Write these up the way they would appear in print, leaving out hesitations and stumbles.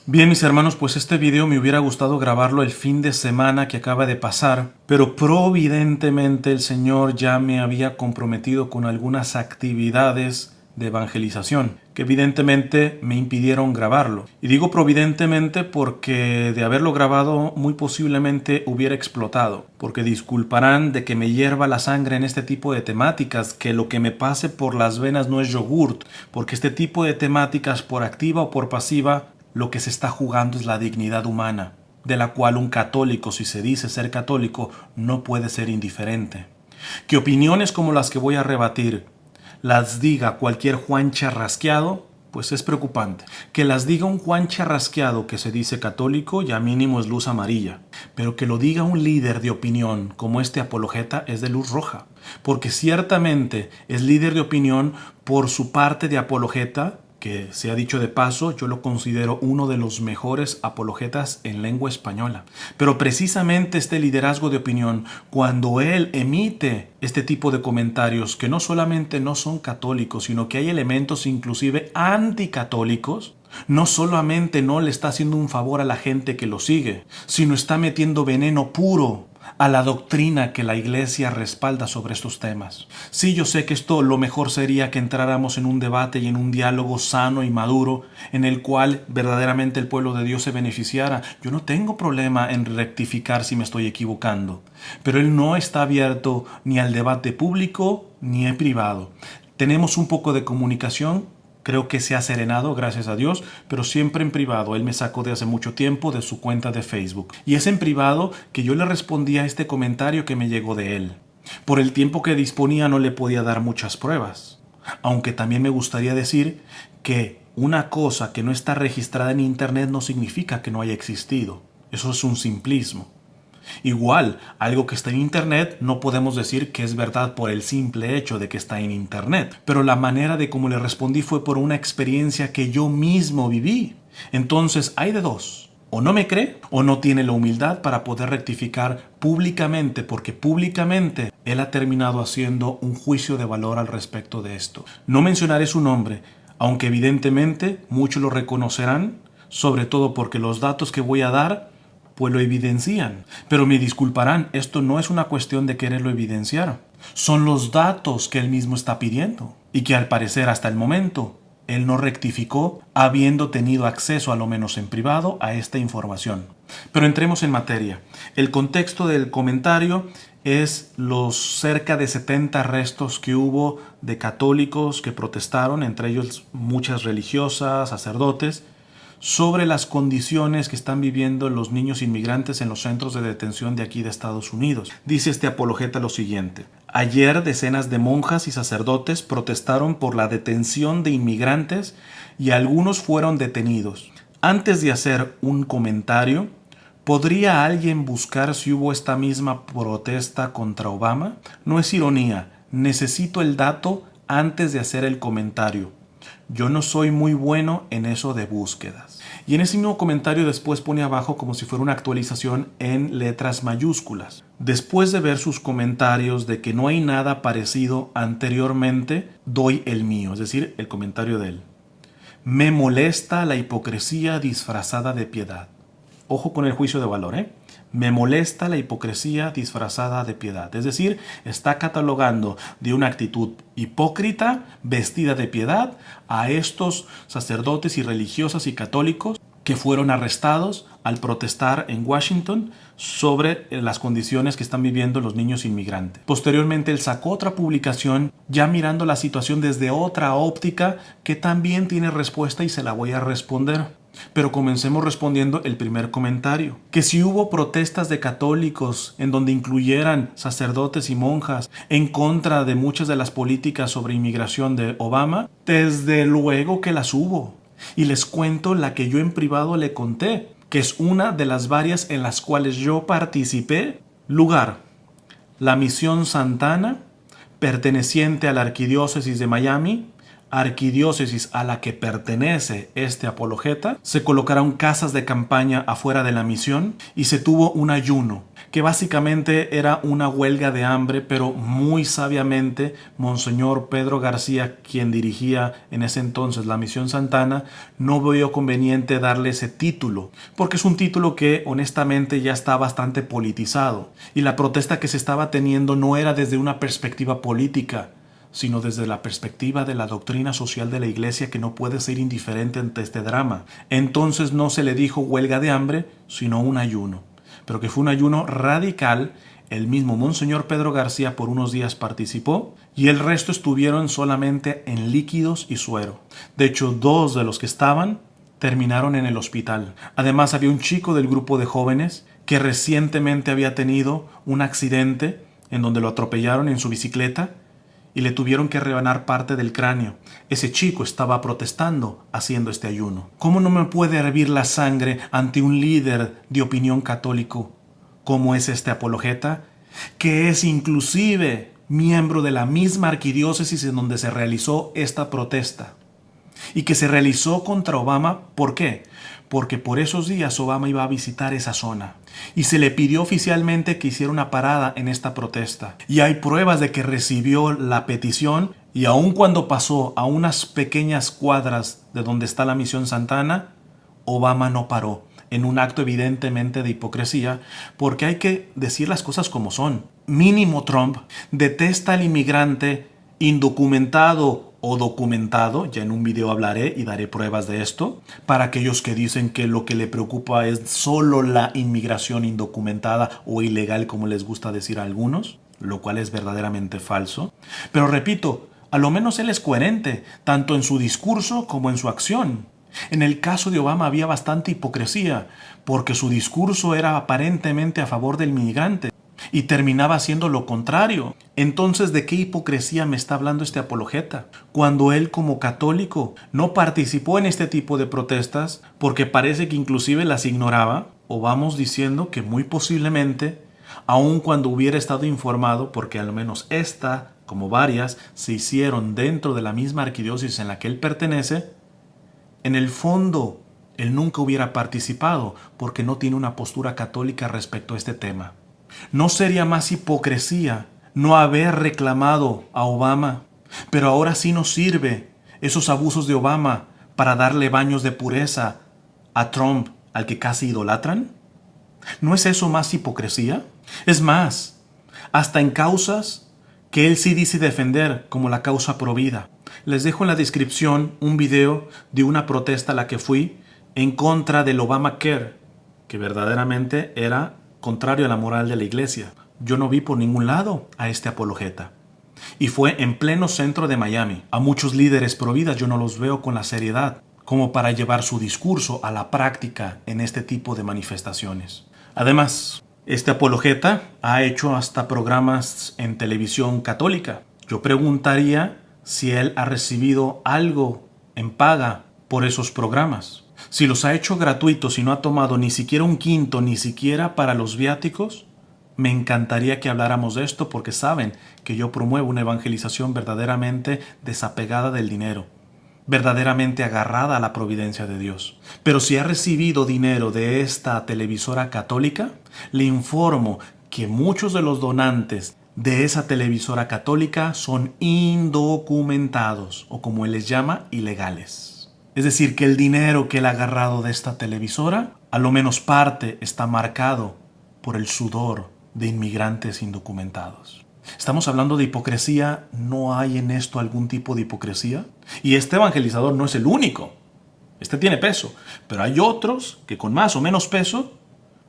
Bien, mis hermanos, pues este video me hubiera gustado grabarlo el fin de semana que acaba de pasar, pero providentemente el Señor ya me había comprometido con algunas actividades de evangelización, que evidentemente me impidieron grabarlo. Y digo providentemente porque de haberlo grabado muy posiblemente hubiera explotado, porque disculparán de que me hierva la sangre en este tipo de temáticas, que lo que me pase por las venas no es yogurt, porque este tipo de temáticas, por activa o por pasiva, lo que se está jugando es la dignidad humana, de la cual un católico, si se dice ser católico, no puede ser indiferente. Que opiniones como las que voy a rebatir las diga cualquier Juan charrasqueado, pues es preocupante. Que las diga un Juan charrasqueado que se dice católico, ya mínimo es luz amarilla. Pero que lo diga un líder de opinión como este apologeta es de luz roja. Porque ciertamente es líder de opinión por su parte de apologeta, que se ha dicho de paso, yo lo considero uno de los mejores apologetas en lengua española. Pero precisamente este liderazgo de opinión, cuando él emite este tipo de comentarios que no solamente no son católicos, sino que hay elementos inclusive anticatólicos, no solamente no le está haciendo un favor a la gente que lo sigue, sino está metiendo veneno puro a la doctrina que la Iglesia respalda sobre estos temas. Sí, yo sé que lo mejor sería que entráramos en un debate y en un diálogo sano y maduro en el cual verdaderamente el pueblo de Dios se beneficiara. Yo no tengo problema en rectificar si me estoy equivocando, pero él no está abierto ni al debate público ni en privado. Tenemos un poco de comunicación. Creo que se ha serenado, gracias a Dios, pero siempre en privado. Él me sacó de hace mucho tiempo de su cuenta de Facebook. Y es en privado que yo le respondí a este comentario que me llegó de él. Por el tiempo que disponía no le podía dar muchas pruebas. Aunque también me gustaría decir que una cosa que no está registrada en Internet no significa que no haya existido. Eso es un simplismo. Igual, algo que está en Internet no podemos decir que es verdad por el simple hecho de que está en Internet. Pero la manera de cómo le respondí fue por una experiencia que yo mismo viví. Entonces hay de dos. O no me cree o no tiene la humildad para poder rectificar públicamente, porque públicamente él ha terminado haciendo un juicio de valor al respecto de esto. No mencionaré su nombre, aunque evidentemente muchos lo reconocerán, sobre todo porque los datos que voy a dar pues lo evidencian. Pero me disculparán, esto no es una cuestión de quererlo evidenciar. Son los datos que él mismo está pidiendo y que al parecer hasta el momento él no rectificó, habiendo tenido acceso, a lo menos en privado, a esta información. Pero entremos en materia. El contexto del comentario es los cerca de 70 arrestos que hubo de católicos que protestaron, entre ellos muchas religiosas, sacerdotes, sobre las condiciones que están viviendo los niños inmigrantes en los centros de detención de aquí de Estados Unidos. Dice este apologeta lo siguiente: ayer decenas de monjas y sacerdotes protestaron por la detención de inmigrantes y algunos fueron detenidos. Antes de hacer un comentario, ¿podría alguien buscar si hubo esta misma protesta contra Obama? No es ironía, necesito el dato antes de hacer el comentario. Yo no soy muy bueno en eso de búsquedas. Y en ese mismo comentario después pone abajo como si fuera una actualización en letras mayúsculas. Después de ver sus comentarios de que no hay nada parecido anteriormente, doy el mío, es decir, el comentario de él. Me molesta la hipocresía disfrazada de piedad. Ojo con el juicio de valor, ¿eh? Me molesta la hipocresía disfrazada de piedad. Es decir, está catalogando de una actitud hipócrita, vestida de piedad, a estos sacerdotes y religiosas y católicos que fueron arrestados al protestar en Washington sobre las condiciones que están viviendo los niños inmigrantes. Posteriormente, él sacó otra publicación ya mirando la situación desde otra óptica que también tiene respuesta y se la voy a responder. Pero comencemos respondiendo el primer comentario, que si hubo protestas de católicos en donde incluyeran sacerdotes y monjas en contra de muchas de las políticas sobre inmigración de Obama, desde luego que las hubo. Y les cuento la que yo en privado le conté, que es una de las varias en las cuales yo participé. Lugar: la Misión Santana, perteneciente a la Arquidiócesis de Miami, arquidiócesis a la que pertenece este apologeta. Se colocaron casas de campaña afuera de la misión y se tuvo un ayuno que básicamente era una huelga de hambre, pero muy sabiamente Monseñor Pedro García, quien dirigía en ese entonces la Misión Santana, no vio conveniente darle ese título, porque es un título que honestamente ya está bastante politizado, y la protesta que se estaba teniendo no era desde una perspectiva política, sino desde la perspectiva de la doctrina social de la Iglesia, que no puede ser indiferente ante este drama. Entonces no se le dijo huelga de hambre, sino un ayuno, pero que fue un ayuno radical. El mismo Monseñor Pedro García por unos días participó y el resto estuvieron solamente en líquidos y suero. De hecho, 2 de los que estaban terminaron en el hospital. Además, había un chico del grupo de jóvenes que recientemente había tenido un accidente en donde lo atropellaron en su bicicleta y le tuvieron que rebanar parte del cráneo. Ese chico estaba protestando haciendo este ayuno. ¿Cómo no me puede hervir la sangre ante un líder de opinión católico como es este apologeta, que es inclusive miembro de la misma arquidiócesis en donde se realizó esta protesta y que se realizó contra Obama? ¿Por qué? Porque por esos días Obama iba a visitar esa zona y se le pidió oficialmente que hiciera una parada en esta protesta. Y hay pruebas de que recibió la petición, y aun cuando pasó a unas pequeñas cuadras de donde está la Misión Santana, Obama no paró, en un acto evidentemente de hipocresía, porque hay que decir las cosas como son. Mínimo Trump detesta al inmigrante indocumentado o documentado, ya en un video hablaré y daré pruebas de esto, para aquellos que dicen que lo que le preocupa es solo la inmigración indocumentada o ilegal, como les gusta decir a algunos, lo cual es verdaderamente falso. Pero repito, a lo menos él es coherente, tanto en su discurso como en su acción. En el caso de Obama había bastante hipocresía, porque su discurso era aparentemente a favor del inmigrante y terminaba haciendo lo contrario. Entonces, ¿de qué hipocresía me está hablando este apologeta? Cuando él, como católico, no participó en este tipo de protestas porque parece que inclusive las ignoraba, o vamos diciendo que muy posiblemente, aun cuando hubiera estado informado, porque al menos esta, como varias, se hicieron dentro de la misma arquidiócesis en la que él pertenece, en el fondo, él nunca hubiera participado porque no tiene una postura católica respecto a este tema. ¿No sería más hipocresía no haber reclamado a Obama? Pero ahora sí nos sirve esos abusos de Obama para darle baños de pureza a Trump, al que casi idolatran. ¿No es eso más hipocresía? Es más, hasta en causas que él sí dice defender, como la causa provida. Les dejo en la descripción un video de una protesta a la que fui en contra del Obamacare, que verdaderamente era contrario a la moral de la iglesia. Yo no vi por ningún lado a este apologeta. Y fue en pleno centro de Miami. A muchos líderes providas yo no los veo con la seriedad como para llevar su discurso a la práctica en este tipo de manifestaciones. Además, este apologeta ha hecho hasta programas en televisión católica. Yo preguntaría si él ha recibido algo en paga por esos programas. Si los ha hecho gratuitos y no ha tomado ni siquiera un quinto, ni siquiera para los viáticos, me encantaría que habláramos de esto, porque saben que yo promuevo una evangelización verdaderamente desapegada del dinero, verdaderamente agarrada a la providencia de Dios. Pero si ha recibido dinero de esta televisora católica, le informo que muchos de los donantes de esa televisora católica son indocumentados, o como él les llama, ilegales. Es decir, que el dinero que él ha agarrado de esta televisora, a lo menos parte está marcado por el sudor de inmigrantes indocumentados. Estamos hablando de hipocresía. ¿No hay en esto algún tipo de hipocresía? Y este evangelizador no es el único. Este tiene peso, pero hay otros que con más o menos peso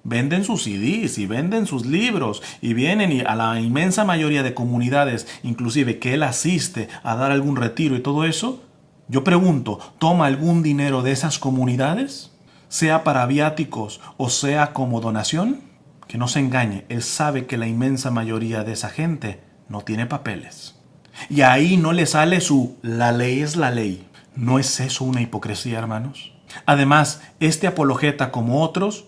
venden sus CDs y venden sus libros y vienen, y a la inmensa mayoría de comunidades, inclusive que él asiste a dar algún retiro y todo eso, yo pregunto, ¿toma algún dinero de esas comunidades? Sea para viáticos o sea como donación. Que no se engañe, él sabe que la inmensa mayoría de esa gente no tiene papeles. Y ahí no le sale la ley es la ley. ¿No es eso una hipocresía, hermanos? Además, este apologeta, como otros,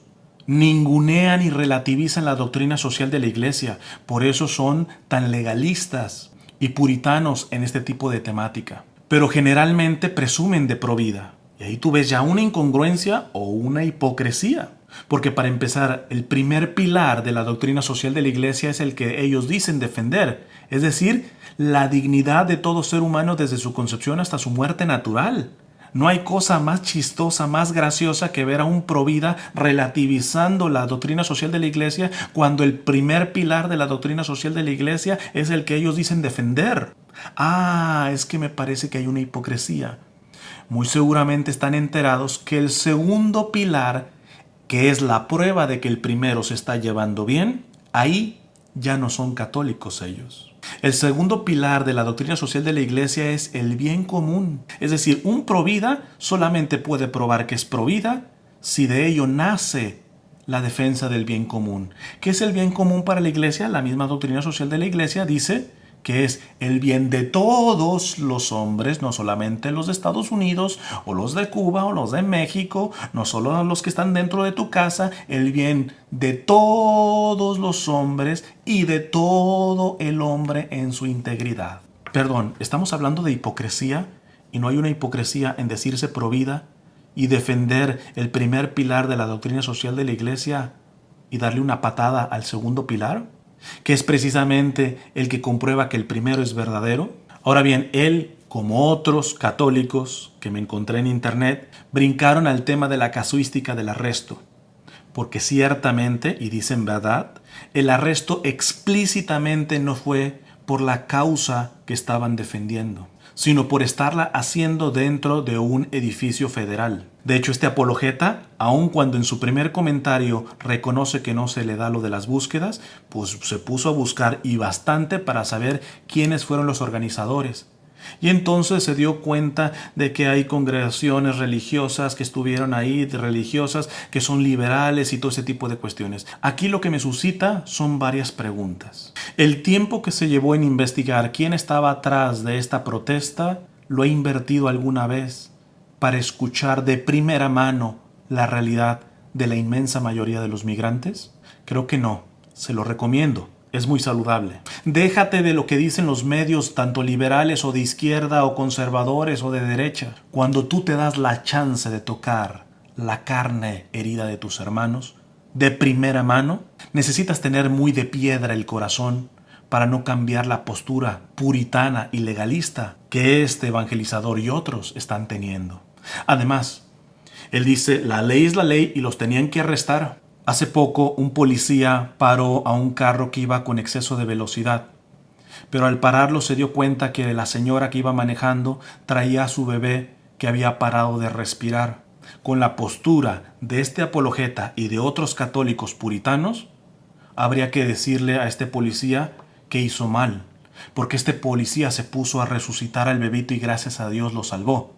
ningunean y relativizan la doctrina social de la iglesia. Por eso son tan legalistas y puritanos en este tipo de temática. Pero generalmente presumen de provida. Y ahí tú ves ya una incongruencia o una hipocresía. Porque para empezar, el primer pilar de la doctrina social de la Iglesia es el que ellos dicen defender, es decir, la dignidad de todo ser humano desde su concepción hasta su muerte natural. No hay cosa más chistosa, más graciosa que ver a un provida relativizando la doctrina social de la Iglesia cuando el primer pilar de la doctrina social de la Iglesia es el que ellos dicen defender. Es que me parece que hay una hipocresía. Muy seguramente están enterados que el segundo pilar, que es la prueba de que el primero se está llevando bien, ahí ya no son católicos ellos. El segundo pilar de la doctrina social de la Iglesia es el bien común. Es decir, un provida solamente puede probar que es provida si de ello nace la defensa del bien común. ¿Qué es el bien común para la Iglesia? La misma doctrina social de la Iglesia dice que es el bien de todos los hombres, no solamente los de Estados Unidos, o los de Cuba, o los de México, no solo los que están dentro de tu casa, el bien de todos los hombres y de todo el hombre en su integridad. Perdón, estamos hablando de hipocresía, y no hay una hipocresía en decirse provida y defender el primer pilar de la doctrina social de la Iglesia y darle una patada al segundo pilar, que es precisamente el que comprueba que el primero es verdadero. Ahora bien, él, como otros católicos que me encontré en internet, brincaron al tema de la casuística del arresto, porque ciertamente, y dicen verdad, el arresto explícitamente no fue por la causa que estaban defendiendo, sino por estarla haciendo dentro de un edificio federal. De hecho, este apologeta, aun cuando en su primer comentario reconoce que no se le da lo de las búsquedas, pues se puso a buscar y bastante para saber quiénes fueron los organizadores. Y entonces se dio cuenta de que hay congregaciones religiosas que estuvieron ahí, religiosas que son liberales y todo ese tipo de cuestiones. Aquí lo que me suscita son varias preguntas. El tiempo que se llevó en investigar quién estaba atrás de esta protesta, ¿lo he invertido alguna vez para escuchar de primera mano la realidad de la inmensa mayoría de los migrantes? Creo que no. Se lo recomiendo. Es muy saludable. Déjate de lo que dicen los medios, tanto liberales o de izquierda o conservadores o de derecha. Cuando tú te das la chance de tocar la carne herida de tus hermanos, de primera mano, necesitas tener muy de piedra el corazón para no cambiar la postura puritana y legalista que este evangelizador y otros están teniendo. Además, él dice, la ley es la ley y los tenían que arrestar. Hace poco un policía paró a un carro que iba con exceso de velocidad, pero al pararlo se dio cuenta que la señora que iba manejando traía a su bebé que había parado de respirar. Con la postura de este apologeta y de otros católicos puritanos, habría que decirle a este policía que hizo mal, porque este policía se puso a resucitar al bebito y gracias a Dios lo salvó.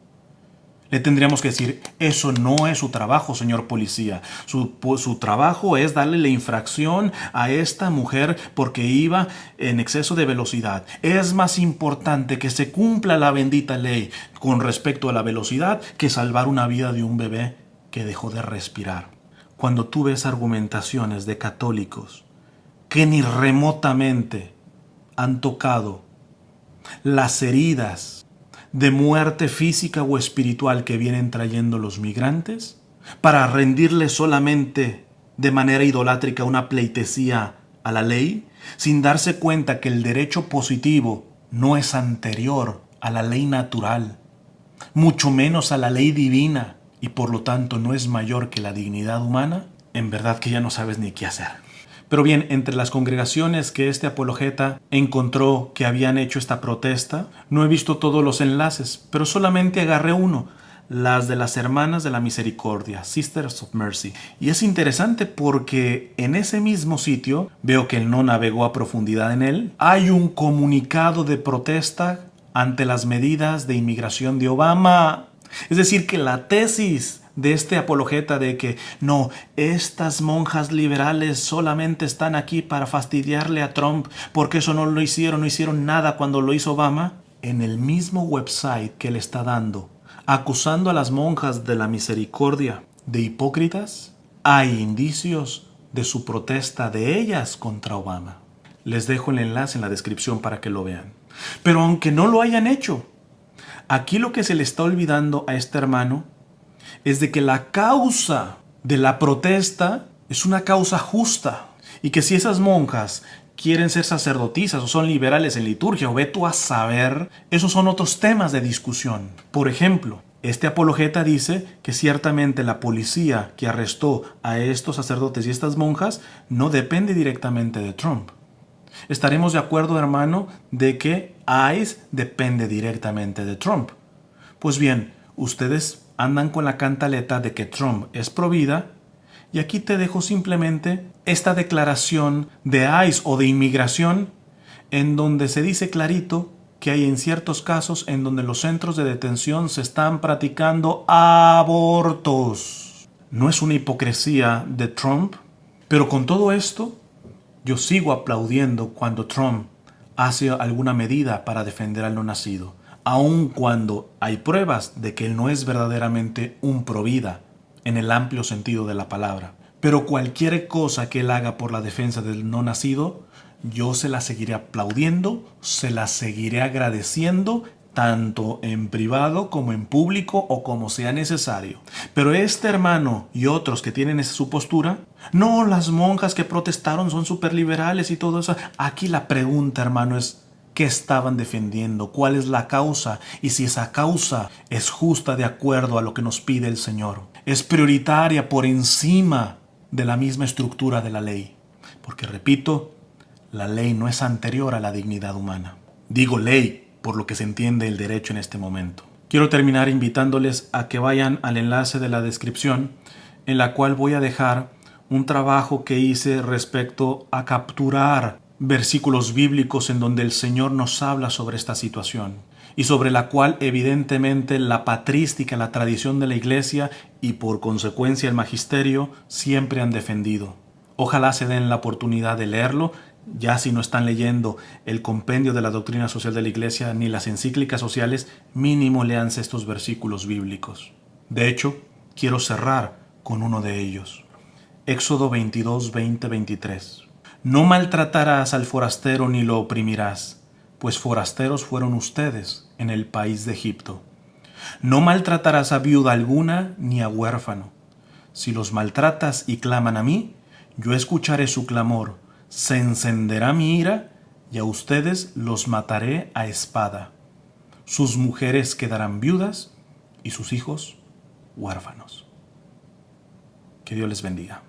Le tendríamos que decir, eso no es su trabajo, señor policía. Su trabajo es darle la infracción a esta mujer porque iba en exceso de velocidad. Es más importante que se cumpla la bendita ley con respecto a la velocidad que salvar una vida de un bebé que dejó de respirar. Cuando tú ves argumentaciones de católicos que ni remotamente han tocado las heridas de muerte física o espiritual que vienen trayendo los migrantes, para rendirle solamente de manera idolátrica una pleitesía a la ley, sin darse cuenta que el derecho positivo no es anterior a la ley natural, mucho menos a la ley divina, y por lo tanto no es mayor que la dignidad humana, en verdad que ya no sabes ni qué hacer. Pero bien, entre las congregaciones que este apologeta encontró que habían hecho esta protesta, no he visto todos los enlaces, pero solamente agarré uno, las de las Hermanas de la Misericordia, Sisters of Mercy. Y es interesante porque en ese mismo sitio, veo que él no navegó a profundidad en él, hay un comunicado de protesta ante las medidas de inmigración de Obama. Es decir, que la tesis de este apologeta de que no, estas monjas liberales solamente están aquí para fastidiarle a Trump porque eso no hicieron nada cuando lo hizo Obama, en el mismo website que le está dando, acusando a las monjas de la misericordia de hipócritas, hay indicios de su protesta de ellas contra Obama. Les dejo el enlace en la descripción para que lo vean. Pero aunque no lo hayan hecho, aquí lo que se le está olvidando a este hermano es de que la causa de la protesta es una causa justa y que si esas monjas quieren ser sacerdotisas o son liberales en liturgia o ve tú a saber, esos son otros temas de discusión. Por ejemplo, este apologeta dice que ciertamente la policía que arrestó a estos sacerdotes y estas monjas no depende directamente de Trump. Estaremos de acuerdo, hermano, de que ICE depende directamente de Trump. Pues bien, ustedes andan con la cantaleta de que Trump es pro vida y aquí te dejo simplemente esta declaración de ICE o de inmigración en donde se dice clarito que hay en ciertos casos en donde los centros de detención se están practicando abortos. No es una hipocresía de Trump, pero con todo esto, yo sigo aplaudiendo cuando Trump hace alguna medida para defender al no nacido, aun cuando hay pruebas de que él no es verdaderamente un provida en el amplio sentido de la palabra. Pero cualquier cosa que él haga por la defensa del no nacido, yo se la seguiré aplaudiendo, se la seguiré agradeciendo, tanto en privado como en público o como sea necesario. Pero este hermano y otros que tienen su postura, no, las monjas que protestaron son superliberales y todo eso. Aquí la pregunta, hermano, es ¿qué estaban defendiendo? ¿Cuál es la causa? Y si esa causa es justa de acuerdo a lo que nos pide el Señor. Es prioritaria por encima de la misma estructura de la ley. Porque repito, la ley no es anterior a la dignidad humana. Digo ley por lo que se entiende el derecho en este momento. Quiero terminar invitándoles a que vayan al enlace de la descripción en la cual voy a dejar un trabajo que hice respecto a capturar versículos bíblicos en donde el Señor nos habla sobre esta situación y sobre la cual evidentemente la patrística, la tradición de la Iglesia y por consecuencia el magisterio siempre han defendido. Ojalá se den la oportunidad de leerlo, ya si no están leyendo el compendio de la doctrina social de la Iglesia ni las encíclicas sociales, mínimo léanse estos versículos bíblicos. De hecho, quiero cerrar con uno de ellos. Éxodo 22, 20, 23. No maltratarás al forastero ni lo oprimirás, pues forasteros fueron ustedes en el país de Egipto. No maltratarás a viuda alguna ni a huérfano. Si los maltratas y claman a mí, yo escucharé su clamor, se encenderá mi ira y a ustedes los mataré a espada. Sus mujeres quedarán viudas y sus hijos huérfanos. Que Dios les bendiga.